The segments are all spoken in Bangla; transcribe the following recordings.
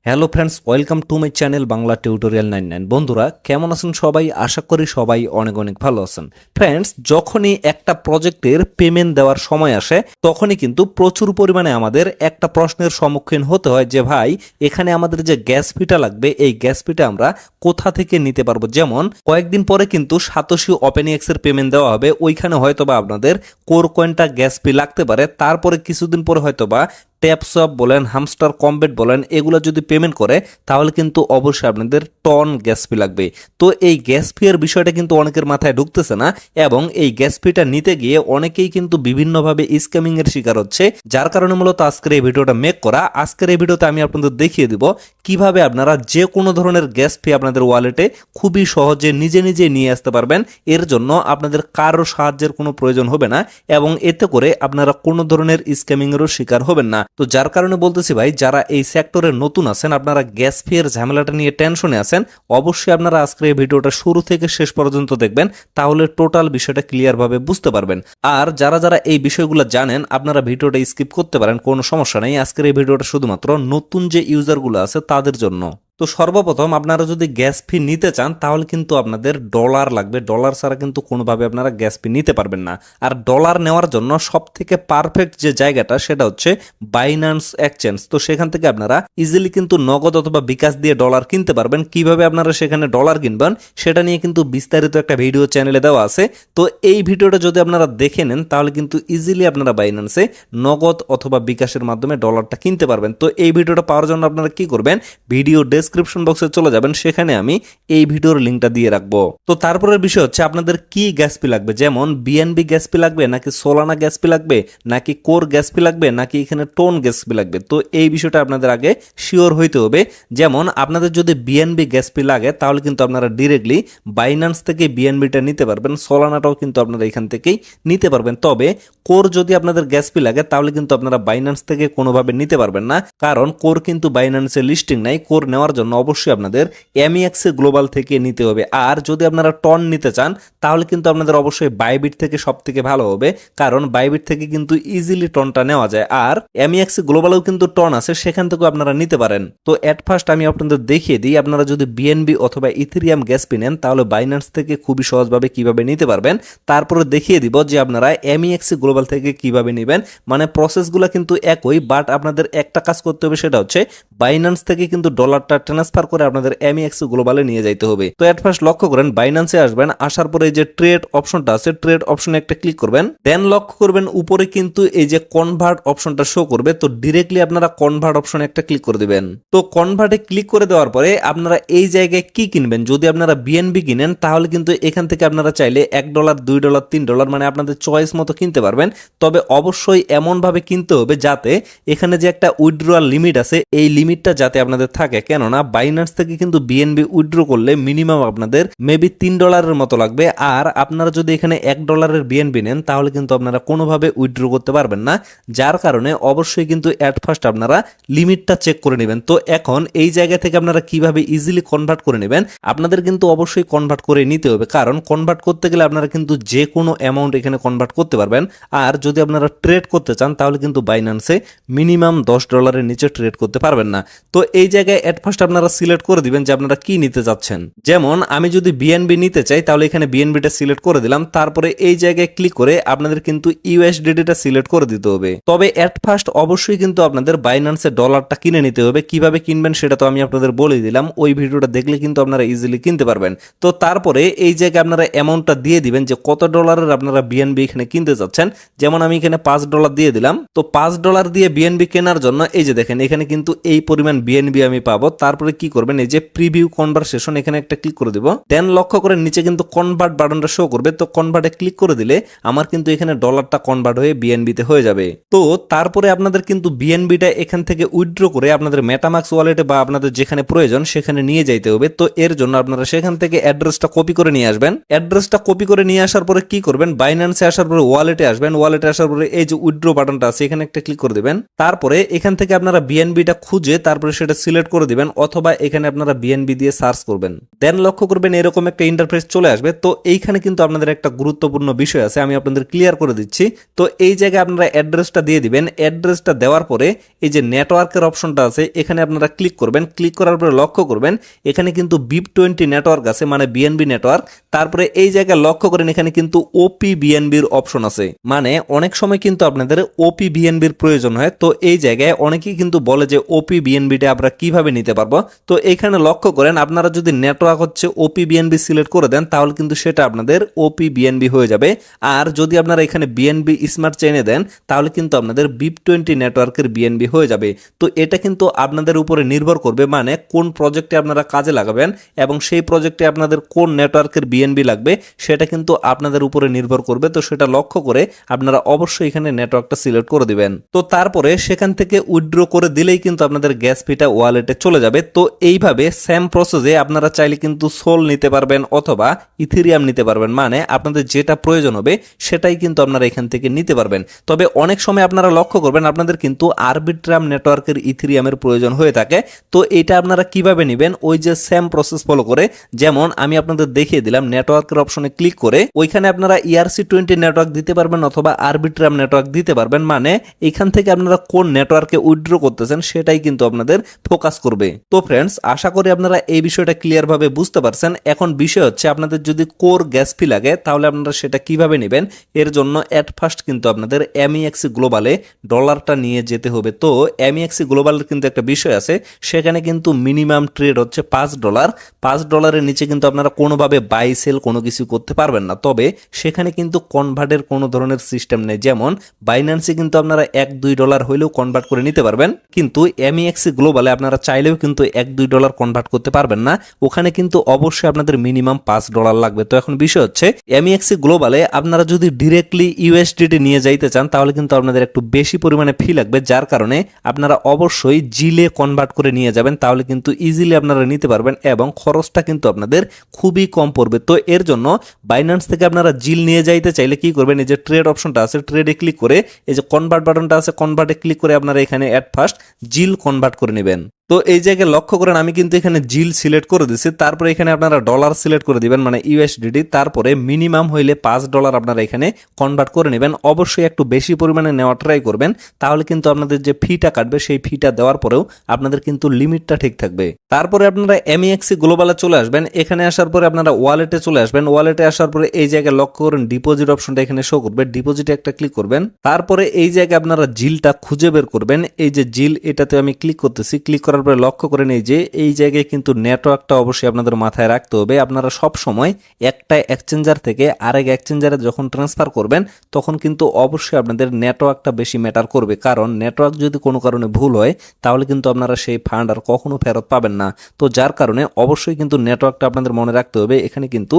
Hello friends, welcome to my channel Bangla tutorial 99। বন্ধুরা কেমন আছেন সবাই? আশা করি সবাই অনেক অনেক ভালো আছেন। ফ্রেন্ডস, যখনই একটা প্রজেক্টের পেমেন্ট দেওয়ার সময় আসে তখনই কিন্তু প্রচুর পরিমাণে আমাদের একটা প্রশ্নের সম্মুখীন হতে হয় যে ভাই, এখানে আমাদের যে গ্যাস ফিটা লাগবে এই গ্যাস ফিটা আমরা কোথা থেকে নিতে পারবো। যেমন কয়েকদিন পরে কিন্তু সাতোশি ওপেনএক্স এর পেমেন্ট দেওয়া হবে, ওইখানে হয়তোবা আপনাদের কোর কয়েনটা গ্যাস ফি লাগতে পারে। তারপরে কিছুদিন পরে হয়তোবা ট্যাপসপ বলেন, হামস্টার কমবেট বলেন, এগুলো যদি পেমেন্ট করে তাহলে কিন্তু অবশ্যই আপনাদের টন গ্যাস ফি লাগবে। তো এই গ্যাস ফি এর বিষয়টা কিন্তু অনেকের মাথায় ঢুকতেছে না, এবং এই গ্যাস ফিটা নিতে গিয়ে অনেকেই কিন্তু বিভিন্নভাবে স্ক্যামিং এর শিকার হচ্ছে, যার কারণে মূলত আজকের এই ভিডিওটা মেক করা। আজকের এই ভিডিওতে আমি আপনাদের দেখিয়ে দিব কিভাবে আপনারা যে কোনো ধরনের গ্যাস ফি আপনাদের ওয়ালেটে খুবই সহজে নিজে নিজে নিয়ে আসতে পারবেন। এর জন্য আপনাদের কারো সাহায্যের কোনো প্রয়োজন হবে না, এবং এতে করে আপনারা কোনো ধরনের স্ক্যামিং এরও শিকার হবেন না। তো যার কারণে বলতেছি ভাই, যারা এই সেক্টরে নতুন আছেন, আপনারা গ্যাস ফি এর ঝামেলাটা নিয়ে টেনশনে আছেন, অবশ্যই আপনারা আজকের এই ভিডিওটা শুরু থেকে শেষ পর্যন্ত দেখবেন, তাহলে টোটাল বিষয়টা ক্লিয়ার ভাবে বুঝতে পারবেন। আর যারা যারা এই বিষয়গুলো জানেন আপনারা ভিডিওটা স্কিপ করতে পারেন, কোনো সমস্যা নেই। আজকের এই ভিডিওটা শুধুমাত্র নতুন যে ইউজারগুলো আছে তাদের জন্য। তো সর্বপ্রথম আপনারা যদি গ্যাস ফি নিতে চান তাহলে কিন্তু আপনাদের ডলার লাগবে। ডলার ছাড়া কিন্তু কোনোভাবে আপনারা গ্যাস ফি নিতে পারবেন না। আর ডলার নেওয়ার জন্য সব থেকে পারফেক্ট যে জায়গাটা সেটা হচ্ছে বাইন্যান্স এক্সচেঞ্জ। তো সেখান থেকে আপনারা ইজিলি কিন্তু নগদ অথবা বিকাশ দিয়ে ডলার কিনতে পারবেন। কিভাবে আপনারা সেখানে ডলার কিনবেন সেটা নিয়ে কিন্তু বিস্তারিত একটা ভিডিও চ্যানেলে দেওয়া আছে। তো এই ভিডিওটা যদি আপনারা দেখে নেন তাহলে কিন্তু ইজিলি আপনারা বাইন্যান্সে নগদ অথবা বিকাশের মাধ্যমে ডলারটা কিনতে পারবেন। তো এই ভিডিওটা পাওয়ার জন্য আপনারা কি করবেন, ভিডিও ডেসক্রিপশন বক্সে চলে যাবেন, সেখানে আমি এই ভিডিওর লিঙ্কটা দিয়ে রাখবো। তো তারপরের বিষয় হচ্ছে আপনাদের কি গ্যাস ফি লাগবে, যেমন বিএনবি গ্যাস ফি লাগবে, নাকি সোলানা গ্যাস ফি লাগবে, নাকি কোর গ্যাস ফি লাগবে, নাকি এখানে টোন গ্যাস ফি লাগবে। তো এই বিষয়টা আপনাদের আগে শিওর হইতে হবে। যেমন আপনাদের যদি বিএনবি গ্যাস ফি লাগে তাহলে কিন্তু আপনারা ডিরেক্টলি বাইন্যান্স থেকে বিএনবিটা নিতে পারবেন, সোলানাটাও কিন্তু আপনারা এখান থেকেই নিতে পারবেন। তবে কোর যদি আপনাদের গ্যাস ফি লাগে তাহলে কিন্তু আপনারা বাইন্যান্স থেকে কোনোভাবে নিতে পারবেন না, কারণ কোর কিন্তু বাইন্যান্সে লিস্টিং নাই। কোর নেওয়ার জন্য অবশ্যই আপনাদের এমইএক্স গ্লোবাল থেকে নিতে হবে। আর যদি আপনারা টন নিতে চান তাহলে কিন্তু আপনাদের অবশ্যই বাইবিট থেকে সব থেকে ভালো হবে, কারণ বাইবিট থেকে কিন্তু ইজিলি টনটা নেওয়া যায়। আর এমইএক্স গ্লোবালেও কিন্তু টন আছে, সেখান থেকেও আপনারা নিতে পারেন। তো এট ফার্স্ট আমি আপনাদের দেখিয়ে দিই, আপনারা যদি বিএনবি অথবা ইথেরিয়াম গ্যাস ফি নেন তাহলে বাইন্যান্স থেকে খুবই সহজভাবে কিভাবে নিতে পারবেন, তারপরে দেখিয়ে দিব যে আপনারা এমইএক্স গ্লোবাল থেকে কিভাবে নেবেন। মানে প্রসেসগুলো কিন্তু একই, বাট আপনাদের একটা কাজ করতে হবে, সেটা হচ্ছে বাইন্যান্স থেকে কিন্তু ডলারটা ট্রান্সফার করে আপনাদের এমইএক্স গ্লোবালে নিয়ে যাইতে হবে। তো এট ফার্স্ট লক্ষ্য করেন, বাইন্যান্সে আসবেন, আসার পরে এই যে ট্রেড অপশনটা আছে, ট্রেড অপশনে একটা ক্লিক করবেন। দেন লক্ষ্য করবেন উপরে কিন্তু এই যে কনভার্ট অপশনটা শো করবে। তো ডিরেক্টলি আপনারা কনভার্ট অপশনে একটা ক্লিক করে দিবেন। তো কনভার্টে ক্লিক করে দেওয়ার পরে আপনারা এই জায়গায় কি কিনবেন, যদি আপনারা বিএনবি কিনেন তাহলে কিন্তু এখান থেকে আপনারা চাইলে $1, $2, $3 মানে আপনাদের চয়েস মতো কিনতে পারবেন। তবে অবশ্যই এমন ভাবে কিনতে হবে যাতে এখানে যে একটা উইথড্রয়াল লিমিট আছে এই লিমিটটা যাতে আপনাদের থাকে, কেননা বাইন্যান্স থেকে কিন্তু বিএনবি উইথড্র করলে মিনিমাম আপনাদের মেবি $3 মতো লাগবে। আর আপনারা যদি এখানে $1 বিএনবি নেন তাহলে কিন্তু আপনারা কোনোভাবে উইথড্র করতে পারবেন না, যার কারণে অবশ্যই কিন্তু এট ফার্স্ট আপনারা লিমিটটা চেক করে নেবেন। তো এখন এই জায়গা থেকে আপনারা কিভাবে ইজিলি কনভার্ট করে নেবেন, আপনাদের কিন্তু অবশ্যই কনভার্ট করে নিতে হবে, কারণ কনভার্ট করতে গেলে আপনারা কিন্তু যে কোনো অ্যামাউন্ট এখানে কনভার্ট করতে পারবেন। আর যদি আপনারা ট্রেড করতে চান তাহলে কিন্তু বাইন্যান্সে মিনিমাম $10 নিচে ট্রেড করতে পারবেন না। তো এই জায়গায় এট ফার্স্ট আপনারা সিলেক্ট করে দিবেন যে আপনারা কি নিতে চাচ্ছেন। যেমন আমি যদি বিএনবি নিতে চাই তাহলে এখানে বিএনবিটা সিলেক্ট করে দিলাম, তারপরে এই জায়গায় ক্লিক করে আপনাদের কিন্তু ইউএসডিটা সিলেক্ট করে দিতে হবে। তবে এট ফার্স্ট অবশ্যই কিন্তু আপনাদের বাইন্যান্সে ডলারটা কিনে নিতে হবে। কিভাবে কিনবেন সেটা তো আমি আপনাদের বলে দিলাম, ওই ভিডিওটা দেখলে কিন্তু আপনারা ইজিলি কিনতে পারবেন। তো তারপরে এই জায়গায় আপনারা অ্যামাউন্টটা দিয়ে দিবেন যে কত ডলারের আপনারা বিএনবি এখানে কিনতে চাচ্ছেন। যেমন আমি এখানে $5 দিয়ে দিলাম। তো $5 দিয়ে বিএনবি কেনার জন্য এই যে দেখেন এখানে কিন্তু এই পরিমাণ বিএনবি আমি পাবো। তারপরে কি করবেন, এই যে প্রিভিউ কনভারসেশন এখানে একটা ক্লিক করে দিব। দেন লক্ষ্য করে নিচে কিন্তু কনভার্ট বাটনটা শো করবে। তো কনভার্টে ক্লিক করে দিলে আমার কিন্তু এখানে ডলারটা কনভার্ট হয়ে বিএনবিতে হয়ে যাবে। তো তারপরে আপনাদের কিন্তু বিএনবিটা এখান থেকে উইথড্র করে আপনাদের মেটামাক্স ওয়ালেটে বা আপনাদের যেখানে প্রয়োজন সেখানে নিয়ে যাইতে হবে। তো এর জন্য আপনারা সেখান থেকে অ্যাড্রেসটা কপি করে নিয়ে আসবেন। অ্যাড্রেসটা কপি করে নিয়ে আসার পরে কি করবেন, বাইন্যান্সে আসার পরে ওয়ালেটে আসবেন। ওয়ালেটে আসার পরে এই যে উইথড্র বাটনটা আছে এখানে একটা ক্লিক করে দিবেন। তারপরে এখান থেকে আপনারা বিএনবিটা খুঁজে তারপরে সেটা সিলেক্ট করে দিবেন। অথবা এখানে আপনারা বিএনবি দিয়ে সার্চ করবেন। দেন লক্ষ্য করবেন এরকম একটা ইন্টারফেস চলে আসবে। তো এইখানে কিন্তু আপনাদের একটা গুরুত্বপূর্ণ বিষয় আছে, আমি আপনাদের ক্লিয়ার করে দিচ্ছি। তো এই জায়গায় আপনারা অ্যাড্রেসটা দিয়ে দিবেন। অ্যাড্রেসটা দেওয়ার পরে এই যে নেটওয়ার্কের অপশনটা আছে এখানে আপনারা ক্লিক করবেন। ক্লিক করার পরে লক্ষ্য করবেন এখানে কিন্তু BIP20 নেটওয়ার্ক আছে, মানে বিএনবি নেটওয়ার্ক। তারপরে এই জায়গায় লক্ষ্য করেন এখানে কিন্তু ওপি বিএনবির অপশন আছে, মানে অনেক সময় কিন্তু আপনাদের ওপি বিএনবির প্রয়োজন হয়। তো এই জায়গায় অনেকেই কিন্তু বলে যে ওপি বিএনবিটা আমরা কিভাবে নিতে পারবো। তো এখানে লক্ষ্য করেন আপনারা যদি নেটওয়ার্ক হচ্ছে ওপি বিএনবি সিলেক্ট করে দেন তাহলে কিন্তু সেটা আপনাদের ওপি বিএনবি হয়ে যাবে। আর যদি আপনারা এখানে বিএনবি স্মার্ট চেইনে দেন তাহলে কিন্তু আপনাদের BIP20 নেটওয়ার্কের বিএনবি হয়ে যাবে। তো এটা কিন্তু আপনাদের উপরে নির্ভর করবে, মানে কোন প্রজেক্টে আপনারা কাজে লাগাবেন এবং সেই প্রজেক্টে আপনাদের কোন নেটওয়ার্কের বিএনবি লাগবে সেটা কিন্তু আপনাদের উপরে নির্ভর করবে। তো সেটা লক্ষ্য করে আপনারা অবশ্যই এখানে নেটওয়ার্কটা সিলেক্ট করে দিবেন। তো তারপরে সেখান থেকে উইথড্র করে দিলেই কিন্তু আপনাদের গ্যাস ফিটা ওয়ালেটে চলে যাবে। তো এইভাবে সেম প্রসেসে আপনারা চাইলে কিন্তু সোল নিতে পারবেন অথবা ইথেরিয়াম নিতে পারবেন, মানে আপনাদের যেটা প্রয়োজন হবে সেটাই কিন্তু আপনারা এখান থেকে নিতে পারবেন। তবে অনেক সময় আপনারা লক্ষ্য করবেন আপনাদের কিন্তু আরবিট্রাম নেটওয়ার্কের ইথেরিয়ামের প্রয়োজন হয়ে থাকে। তো এটা আপনারা কিভাবে নেবেন, ওই যে সেম প্রসেস ফলো করে, যেমন আমি আপনাদের দেখিয়ে দিলাম নেটওয়ার্কের অপশনে ক্লিক করে ওইখানে আপনারা ERC20 নেটওয়ার্ক দিতে পারবেন অথবা আরবিট্রাম নেটওয়ার্ক দিতে পারবেন, মানে এখান থেকে আপনারা কোন নেটওয়ার্কে উইথড্র করতেছেন সেটাই কিন্তু আপনাদের ফোকাস করবে। তো ফ্রেন্ডস, আশা করি আপনারা এই বিষয়টা ক্লিয়ার ভাবে বুঝতে পারছেন। এখন বিষয় হচ্ছে আপনাদের যদি কোর গ্যাস ফি লাগে তাহলে আপনারা সেটা কিভাবে নেবেন। এর জন্য এট ফার্স্ট কিন্তু আপনাদের MEX গ্লোবালে ডলারটা নিয়ে যেতে হবে। তো MEX গ্লোবালের কিন্তু একটা বিষয় আছে, সেখানে কিন্তু মিনিমাম ট্রেড হচ্ছে $5। $5 নিচে কিন্তু আপনারা কোনোভাবে বাই সেল কোনো কিছু করতে পারবেন না। তবে সেখানে কিন্তু কনভার্টের কোনো ধরনের সিস্টেম নেই, যেমন বাইন্যান্সে কিন্তু আপনারা $1-2 হইলেও কনভার্ট করে নিতে পারবেন, কিন্তু MEX গ্লোবালে আপনারা চাইলেও কিন্তু $1-2 কনভার্ট করতে পারবেন না। ওখানে কিন্তু অবশ্যই আপনাদের মিনিমাম $5 লাগবে। তো এখন বিষয় হচ্ছে MEX গ্লোবালে আপনারা যদি ডিরেক্টলি USDT নিয়ে যাইতে চান তাহলে কিন্তু আপনাদের একটু বেশি পরিমাণে ফি লাগবে, যার কারণে আপনারা অবশ্যই জিলে কনভার্ট করে নিয়ে যাবেন, তাহলে কিন্তু ইজিলি আপনারা নিতে পারবেন এবং খরচটা কিন্তু আপনাদের খুবই কম পড়বে। তো এর জন্য বাইন্যান্স থেকে আপনারা জিল নিয়ে যাইতে চাইলে কি করবেন, এই যে ট্রেড অপশনটা আছে ট্রেডে ক্লিক করে এই যে কনভার্ট বাটনটা আছে কনভার্টে ক্লিক করে আপনারা এখানে এট ফার্স্ট জিল কনভার্ট করে নেবেন। তো এই জায়গায় লক্ষ্য করেন আমি কিন্তু এখানে জিল সিলেক্ট করে দিচ্ছি। তারপরে এখানে আপনারা ডলার সিলেক্ট করে দিবেন, মানে USDT। তারপরে মিনিমাম হইলে $5 আপনারা এখানে কনভার্ট করে নেবেন। অবশ্যই একটু বেশি পরিমাণে নেওয়া ট্রাই করবেন, তাহলে কিন্তু আপনাদের যে ফিটা কাটবে সেই ফিটা দেওয়ার পরেও আপনাদের কিন্তু লিমিটটা ঠিক থাকবে। তারপরে আপনারা MEX গ্লোবালে চলে আসবেন। এখানে আসার পরে আপনারা ওয়ালেটে চলে আসবেন। ওয়ালেটে আসার পরে এই জায়গায় লক্ষ্য করেন ডিপোজিট অপশনটা এখানে শো করবে, ডিপোজিটে একটা ক্লিক করবেন। তারপরে এই জায়গায় আপনারা জিলটা খুঁজে বের করবেন। এই যে জিল, এটাতে আমি ক্লিক করতেছি। ক্লিক করার পরে লক্ষ্য করেন এই যে এই জায়গায় কিন্তু নেটওয়ার্কটা অবশ্যই আপনাদের মাথায় রাখতে হবে। আপনারা সব সময় একটা এক্সচেঞ্জার থেকে আরেক এক্সচেঞ্জারে যখন ট্রান্সফার করবেন তখন কিন্তু অবশ্যই আপনাদের নেটওয়ার্কটা বেশি ম্যাটার করবে, কারণ নেটওয়ার্ক যদি কোনো কারণে ভুল হয় তাহলে কিন্তু আপনারা সেই ফান্ড আর কখনো ফেরত পাবেন না। তো যার কারণে অবশ্যই কিন্তু নেটওয়ার্কটা আপনাদের মনে রাখতে হবে। এখানে কিন্তু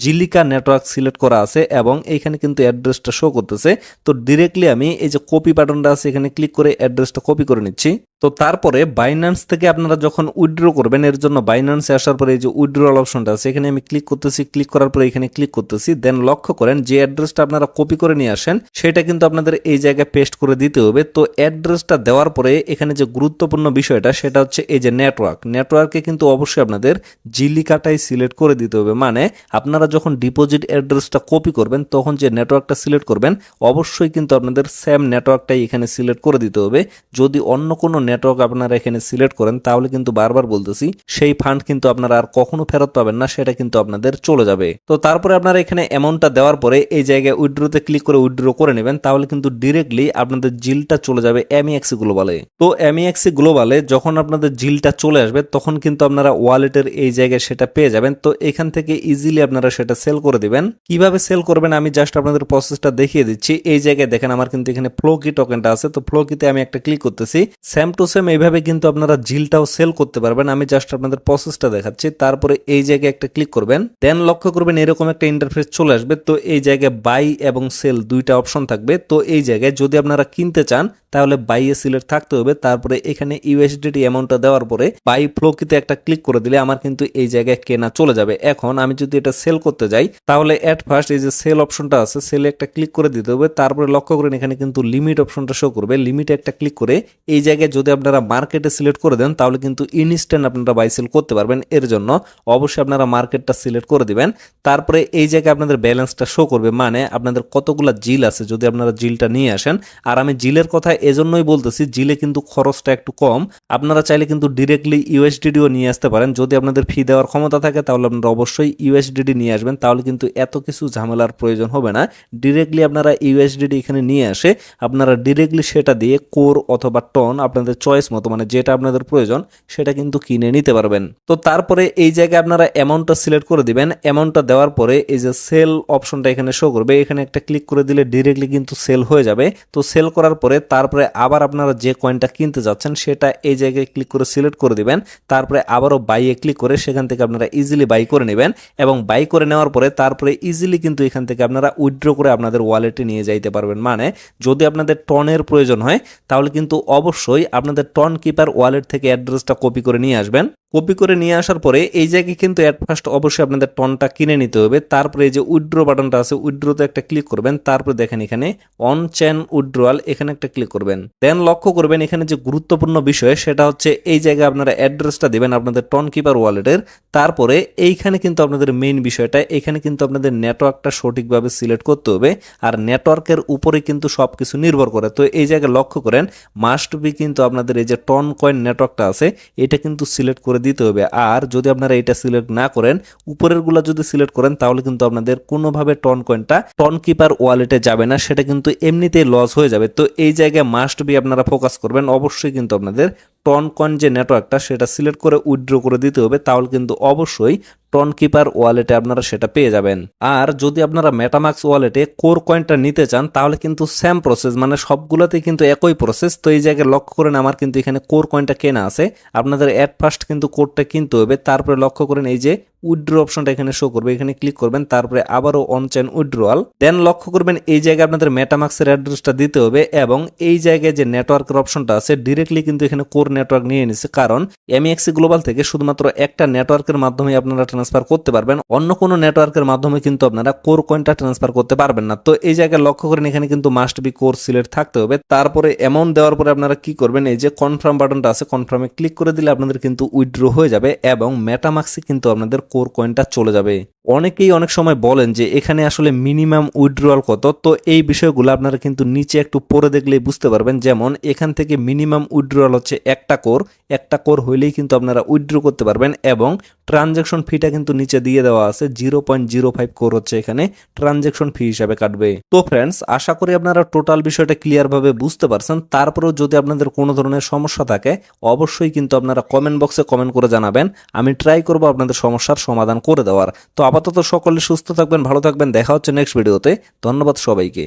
জিলিকা নেটওয়ার্ক সিলেক্ট করা আছে এবং এইখানে কিন্তু অ্যাড্রেসটা শো করতেছে। তো ডিরেক্টলি আমি এই যে কপি বাটনটা আছে এখানে ক্লিক করে অ্যাড্রেসটা কপি করে নিচ্ছি। তো তারপরে বাইন্যান্স থেকে আপনারা যখন উইথড্র করবেন এর জন্য বাইন্যান্সে আসার পরে এই যে উইথড্রল অপশনটা আছে এখানে আমি ক্লিক করতেছি। ক্লিক করার পরে এখানে ক্লিক করতেছি। দেন লক্ষ্য করেন যে অ্যাড্রেসটা আপনারা কপি করে নিয়ে আসেন সেটা কিন্তু আপনাদের এই জায়গায় পেস্ট করে দিতে হবে। তো অ্যাড্রেসটা দেওয়ার পরে এখানে যে গুরুত্বপূর্ণ বিষয়টা সেটা হচ্ছে এই যে নেটওয়ার্কে কিন্তু অবশ্যই আপনাদের জিলিকাটাই সিলেক্ট করে দিতে হবে, মানে আপনারা যখন ডিপোজিট অ্যাড্রেসটা কপি করবেন তখন যে নেটওয়ার্কটা সিলেক্ট করবেন অবশ্যই কিন্তু আপনাদের সেম নেটওয়ার্কটাই এখানে সিলেক্ট করে দিতে হবে। যদি অন্য কোনো নেটওয়ার্ক আপনারা এখানে সিলেক্ট করেন তাহলে কিন্তু বারবার বলতেছি সেই ফান্ড কিন্তু আপনারা আর কখনো ফেরত পাবেন না, সেটা কিন্তু আপনাদের চলে যাবে। তো তারপরে আপনারা এখানে অ্যামাউন্টটা দেওয়ার পরে এই জায়গায় উইথড্রোতে ক্লিক করে উইথড্র করে নেবেন, তাহলে কিন্তু ডিরেক্টলি আপনাদের জিলটা চলে যাবে MEX গ্লোবালে। তো MEX গ্লোবালে যখন আপনাদের জিলটা চলে আসবে তখন কিন্তু আপনারা ওয়ালেটের এই জায়গায় সেটা পেয়ে যাবেন। তো এখান থেকে ইজিলি আপনারা সেটা সেল করে দিবেন। কিভাবে সেল করবেন আমি জাস্ট আপনাদের প্রসেসটা দেখিয়ে দিচ্ছি। এই জায়গায় দেখেন আমার কিন্তু এখানে ফ্লোকি টোকেনটা আছে। তো ফ্লোকিতে আমি একটা ক্লিক করতেছি। সেম টু সেম এইভাবে কিন্তু আপনারা জিলটাও সেল করতে পারবেন। আমি জাস্ট আপনাদের প্রসেসটা দেখাচ্ছি। তারপরে এই জায়গায় একটা ক্লিক করবেন। দেন লক্ষ্য করবেন এরকম একটা ইন্টারফেস চলে আসবে। তো এই জায়গায় বাই এবং সেল দুইটা অপশন থাকবে। তো এই জায়গায় যদি আপনারা কিনতে চান তাহলে বাইয়ে সিলেক্ট থাকতে হবে। তারপরে এখানে USDT অ্যামাউন্টটা দেওয়ার পরে বাই ফ্লোকিতে একটা ক্লিক করে দিলে আমার কিন্তু এই জায়গায় কেনা চলে যাবে। এখন আমি যদি এটা সেল করতে যাই তাহলে এট ফার্স্ট এই যে সেল অপশনটা আছে সেলে একটা ক্লিক করে দিতে হবে। তারপরে লক্ষ্য করেন এখানে কিন্তু লিমিট অপশনটা শো করবে। লিমিটে একটা ক্লিক করে এই জায়গায় যদি যদি আপনারা মার্কেটে সিলেক্ট করে দেন তাহলে কিন্তু ইনস্ট্যান্ট আপনারা বাই সেল করতে পারবেন। এর জন্য অবশ্যই আপনারা মার্কেটটা সিলেক্ট করে দিবেন। তারপরে এই জায়গায় আপনাদের ব্যালেন্সটা শো করবে, মানে আপনাদের কতগুলা জিল আছে যদি আপনারা জিলটা নিয়ে আসেন। আর আমি জিলের কথা এজন্যই বলতেছি, জিলে কিন্তু খরচটা একটু কম। আপনারা চাইলে কিন্তু ডিরেক্টলি ইউএসডিডিও নিয়ে আসতে পারেন। যদি আপনাদের ফি দেওয়ার ক্ষমতা থাকে তাহলে আপনারা অবশ্যই ইউএসডিডি নিয়ে আসবেন, তাহলে কিন্তু এত কিছু ঝামেলার প্রয়োজন হবে না। ডিরেক্টলি আপনারা ইউএসডিডি এখানে নিয়ে আসে আপনারা ডিরেক্টলি সেটা দিয়ে কোর অথবা টন আপনাদের চয়েস মতো, মানে যেটা আপনাদের প্রয়োজন সেটা কিন্তু কিনে নিতে পারবেন। তো তারপরে এই জায়গায় আপনারা অ্যামাউন্টটা সিলেক্ট করে দিবেন। অ্যামাউন্টটা দেওয়ার পরে এই যে সেল অপশনটা এখানে শো করবে, এখানে একটা ক্লিক করে দিলে ডিরেক্টলি কিন্তু সেল হয়ে যাবে। তো সেল করার পরে তারপরে আবার আপনারা যে কয়েনটা কিনতে যাচ্ছেন সেটা এই জায়গায় ক্লিক করে সিলেক্ট করে দিবেন। তারপরে আবারও বাইয়ে ক্লিক করে সেখান থেকে আপনারা ইজিলি বাই করে নেবেন, এবং বাই করে নেওয়ার পরে তারপরে ইজিলি কিন্তু এখান থেকে আপনারা উইথড্র করে আপনাদের ওয়ালেটে নিয়ে যাইতে পারবেন। মানে যদি আপনাদের টনের প্রয়োজন হয় তাহলে কিন্তু অবশ্যই আপনাদের টন কিপার ওয়ালেট থেকে অ্যাড্রেসটা কপি করে নিয়ে আসবেন। কপি করে নিয়ে আসার পরে এই জায়গায় কিন্তু অ্যাট ফার্স্ট অবশ্যই আপনাদের টনটা কিনে নিতে হবে। তারপরে এই যে উইথড্র বাটনটা আছে, উইথড্রতে একটা ক্লিক করবেন। তারপরে দেখেন এখানে অন চেন উইথড্রয়াল, এখানে একটা ক্লিক করবেন। দেন লক্ষ্য করবেন এখানে যে গুরুত্বপূর্ণ বিষয় সেটা হচ্ছে এই জায়গায় আপনারা অ্যাড্রেসটা দিবেন আপনাদের টন কিপার ওয়ালেটের। তারপরে এইখানে কিন্তু আপনাদের মেইন বিষয়টা, এখানে কিন্তু আপনাদের নেটওয়ার্কটা সঠিকভাবে সিলেক্ট করতে হবে, আর নেটওয়ার্কের উপরে কিন্তু সবকিছু নির্ভর করে। তো এই জায়গায় লক্ষ্য করেন মাস্ট বি কিন্তু আপনাদের এই যে টন কয়েন নেটওয়ার্কটা আছে এটা কিন্তু সিলেক্ট করে দিতে হবে। আর যদি আপনারা এটা সিলেক্ট না করেন, উপরের গুলা যদি সিলেক্ট করেন তাহলে কিন্তু আপনাদের কোনোভাবে টন কয়েনটা টন কিপার ওয়ালেটে যাবে না, সেটা কিন্তু এমনিতেই লস হয়ে যাবে। তো এই জায়গায় মাস্ট বি আপনারা ফোকাস করবেন, অবশ্যই কিন্তু আপনাদের টন কয়েন যে নেটওয়ার্কটা সেটা সিলেক্ট করে উইথড্র করে দিতে হবে, তাহলে কিন্তু অবশ্যই টন কিপার ওয়ালেটে আপনারা সেটা পেয়ে যাবেন। আর যদি আপনারা মেটামাক্স ওয়ালেটে কোর কয়েনটা নিতে চান তাহলে কিন্তু সেম প্রসেস, মানে সবগুলোতেই কিন্তু একই প্রসেস। তো এই জায়গায় লক্ষ্য করেন আমার কিন্তু এখানে কোর কয়েনটা কেনা আছে, আপনাদের অ্যাট ফার্স্ট কিন্তু কোডটা কিনতে হবে। তারপরে লক্ষ্য করেন এই যে উইথড্র অপশনটা এখানে শো করবে, এখানে ক্লিক করবেন। তারপরে আবারও অন চেন উইথড্রয়াল, দেন লক্ষ্য করবেন এই জায়গায় আপনাদের মেটামাক্সের অ্যাড্রেসটা দিতে হবে, এবং এই জায়গায় যে নেটওয়ার্কের অপশনটা আছে ডিরেক্টলি কিন্তু এখানে কোর নেটওয়ার্ক নিয়ে নিচ্ছে, কারণ এমএক্সি গ্লোবাল থেকে শুধুমাত্র একটা নেটওয়ার্কের মাধ্যমে আপনারা ট্রান্সফার করতে পারবেন, অন্য কোনো নেটওয়ার্কের মাধ্যমে কিন্তু আপনারা কোর কয়েনটা ট্রান্সফার করতে পারবেন না। তো এই জায়গায় লক্ষ্য করেন এখানে কিন্তু মাস্ট বি কোর সিলেক্ট থাকতে হবে। তারপরে অ্যামাউন্ট দেওয়ার পরে আপনারা কি করবেন, এই যে কনফার্ম বাটনটা আছে কনফার্মে ক্লিক করে দিলে আপনাদের কিন্তু উইথড্র হয়ে যাবে, এবং মেটামাক্সে কিন্তু আপনাদের কোর কয়েনটা চলে যাবে। অনেকেই অনেক সময় বলেন যে এখানে আসলে মিনিমাম উইথড্রয়াল কত, তো এই বিষয়গুলো আপনারা কিন্তু নিচে একটু পরে দেখলেই বুঝতে পারবেন। যেমন এখান থেকে মিনিমাম উইথড্রয়াল হচ্ছে একটা কোর হইলেই কিন্তু আপনারা উইথড্র করতে পারবেন, এবং ট্রানজ্যাকশন ফিটা কিন্তু নিচে দিয়ে দেওয়া আছে 0.05 কোর হচ্ছে এখানে ট্রানজ্যাকশন ফি হিসাবে কাটবে। তো ফ্রেন্ডস, আশা করি আপনারা টোটাল বিষয়টা ক্লিয়ার ভাবে বুঝতে পারছেন। তারপরেও যদি আপনাদের কোনো ধরনের সমস্যা থাকে অবশ্যই কিন্তু আপনারা কমেন্ট বক্সে কমেন্ট করে জানাবেন, আমি ট্রাই করব আপনাদের সমস্যার সমাধান করে দেওয়ার। তো আপাতত সকলে সুস্থ থাকবেন, ভালো থাকবেন, দেখা হচ্ছে নেক্সট ভিডিওতে। ধন্যবাদ সবাইকে।